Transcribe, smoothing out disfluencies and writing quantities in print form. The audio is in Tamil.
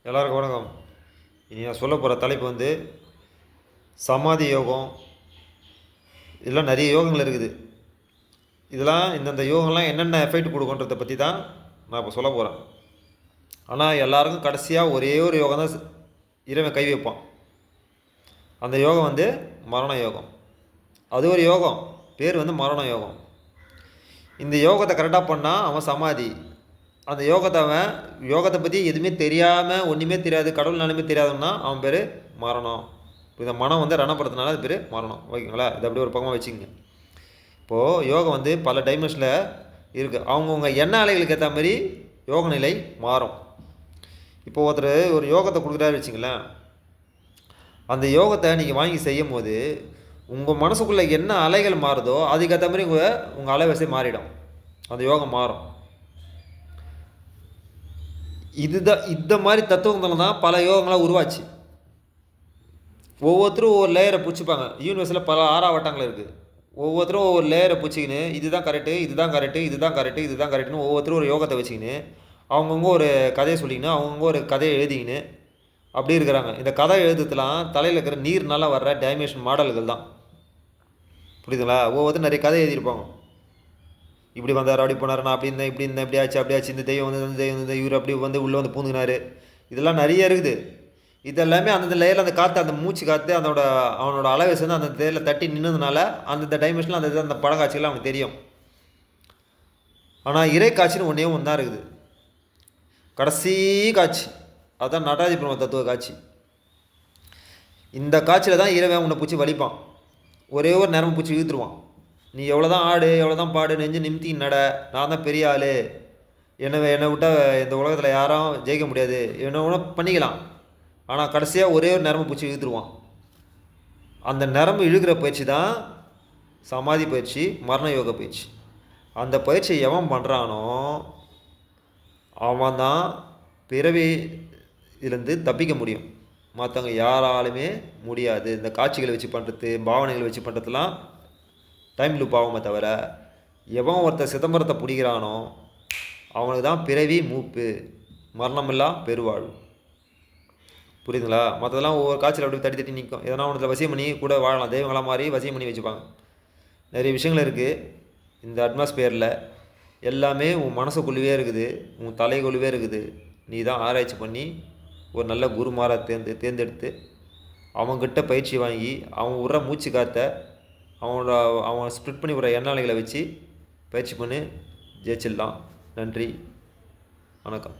எல்லாருக்கும் வணக்கம். இனி நான் சொல்ல போகிற தலைப்பு வந்து சமாதி யோகம். இதெல்லாம் நிறைய யோகங்கள் இருக்குது. இதெல்லாம் இந்தந்த யோகம்லாம் என்னென்ன எஃபெக்ட் கொடுக்குன்றதை பற்றி தான் நான் இப்போ சொல்ல போகிறேன். ஆனால் எல்லாருக்கும் கடைசியாக ஒரே ஒரு யோகம் தான் இறைவன் கை வைப்பான். அந்த யோகம் வந்து மரண யோகம். அது ஒரு யோகம், பேர் வந்து மரண யோகம். இந்த யோகத்தை கரெக்டாக பண்ணால் அவன் சமாதி. அந்த யோகத்தை பற்றி எதுவுமே தெரியாமல், ஒன்றுமே தெரியாது, கடவுள் நிலைமை தெரியாதுன்னா அவன் பேர் மரணம். இந்த மனம் வந்து ரணப்படுத்தினால அது பேர் மரணம். ஓகேங்களா? இது அப்படி ஒரு பக்கமாக வச்சுக்கோங்க. இப்போது யோகம் வந்து பல டைமென்ஷனில் இருக்குது. அவங்கவுங்க எண்ண அலைகளுக்கு ஏற்ற மாதிரி யோக நிலை மாறும். இப்போது ஒருத்தர் ஒரு யோகத்தை கொடுக்குறாரு வச்சுங்களேன். அந்த யோகத்தை நீங்கள் வாங்கி செய்யும் போது உங்கள் மனசுக்குள்ளே என்ன அலைகள் மாறுதோ அதுக்கேற்ற மாதிரி உங்கள் அலைவரிசை மாறிடும். அந்த யோகம் மாறும். இந்த மாதிரி தத்துவங்கள் தான் பல யோகங்களாக உருவாச்சு. ஒவ்வொருத்தரும் ஒவ்வொரு லேயரை பிடிச்சிப்பாங்க. யூனிவர்ஸில் பல ஆறாவட்டங்கள் இருக்குது. ஒவ்வொருத்தரும் ஒவ்வொரு லேயரை பிடிச்சிக்கின்னு இதுதான் கரெக்டு, இதுதான் கரெக்டு, இதுதான் கரெக்டு, இதுதான் கரெக்டுன்னு ஒவ்வொருத்தரும் ஒரு யோகத்தை வச்சுக்கின்னு அவங்கவுங்க ஒரு கதையை சொல்லிக்கின்னு அவங்கவுங்க ஒரு கதையை எழுதிக்கின்னு அப்படி இருக்கிறாங்க. இந்த கதை எழுதுறதுலாம் தலையில் இருக்கிற நீர்னால வர்ற டைமென்ஷன் மாடல்கள் தான். புரியுதுங்களா? ஒவ்வொருத்தரும் நிறைய கதை எழுதியிருப்பாங்க. இப்படி வந்தார், அப்படி போனார், நான் அப்படி இருந்தேன், இப்படி இருந்தேன், இப்படி ஆச்சு, அப்படி ஆச்சு, இந்த தெய்வம் வந்து அந்த தெய்வம் வந்து இவர் அப்படி வந்து உள்ளே வந்து பூந்துக்கினார். இதெல்லாம் நிறைய இருக்குது. இதெல்லாமே அந்தந்த லேயரில் அந்த காற்று, அந்த மூச்சு காற்று அவனோட அலைவரிசை வந்து அந்த தேரில் தட்டி நின்றதுனால அந்தந்த டைமென்ஷனில் அந்த படக்காட்சிகள் அவனுக்கு தெரியும். ஆனால் இறை காட்சின்னு ஒன்றே ஒன்று தான் இருக்குது. கடைசி காட்சி, அதுதான் நடராஜ பிரம்ம தத்துவ காட்சி. இந்த காட்சியில் தான் இறைவன் உன்னை பூச்சி வலிப்பான். ஒரே ஒரு நேரமும் பூச்சி இழுத்துருவான். நீ எவ்வளோ தான் ஆடு, எவ்வளோ தான் பாடு, நெஞ்சு நிமித்தி நட, நான் தான் பெரிய ஆள், என்னை விட்டால் இந்த உலகத்தில் யாரும் ஜெயிக்க முடியாது, என்ன ஒன்று பண்ணிக்கலாம். ஆனால் கடைசியாக ஒரே ஒரு நரம்பு பூச்சி இழுத்துருவான். அந்த நரம்பு இழுக்கிற பயிற்சி தான் சமாதி பயிற்சி, மரண யோக பயிற்சி. அந்த பயிற்சியை எவன் பண்ணுறானோ அவன் தான் பிறவி இதுலேருந்து தப்பிக்க முடியும். மற்றவங்க யாராலுமே முடியாது. இந்த காட்சிகளை வச்சு பண்ணுறது, பாவனைகளை வச்சு பண்ணுறதுலாம் டைம் லூப் ஆகுமே தவிர, எவன் ஒருத்தர் சிதம்பரத்தை பிடிக்கிறானோ அவனுக்கு தான் பிறவி மூப்பு, மரணமில்லா பெருவாழ்வு. புரியுதுங்களா? மற்றதெல்லாம் ஒவ்வொரு காட்சியில் அப்படி தட்டி தட்டி நிற்கும். எதனா ஒன்றத்தில் வசியம் பண்ணி கூட வாழலாம். தெய்வங்களாக மாதிரி வசியம் பண்ணி வச்சுப்பாங்க. நிறைய விஷயங்கள் இருக்குது இந்த அட்மாஸ்பியரில். எல்லாமே உன் மனசுக்குள்ளவே இருக்குது, உன் தலைக்குள்ளவே இருக்குது. நீ தான் ஆராய்ச்சி பண்ணி ஒரு நல்ல குருமாரை தேர்ந்தெடுத்து அவங்ககிட்ட பயிற்சி வாங்கி அவன் விட்ற மூச்சு காத்த அவன் ஸ்ப்ளிட் பண்ணி விட்ற எண்ணாலைகளை வச்சு பயிற்சி பண்ணி ஜெயிச்சிடலாம். நன்றி, வணக்கம்.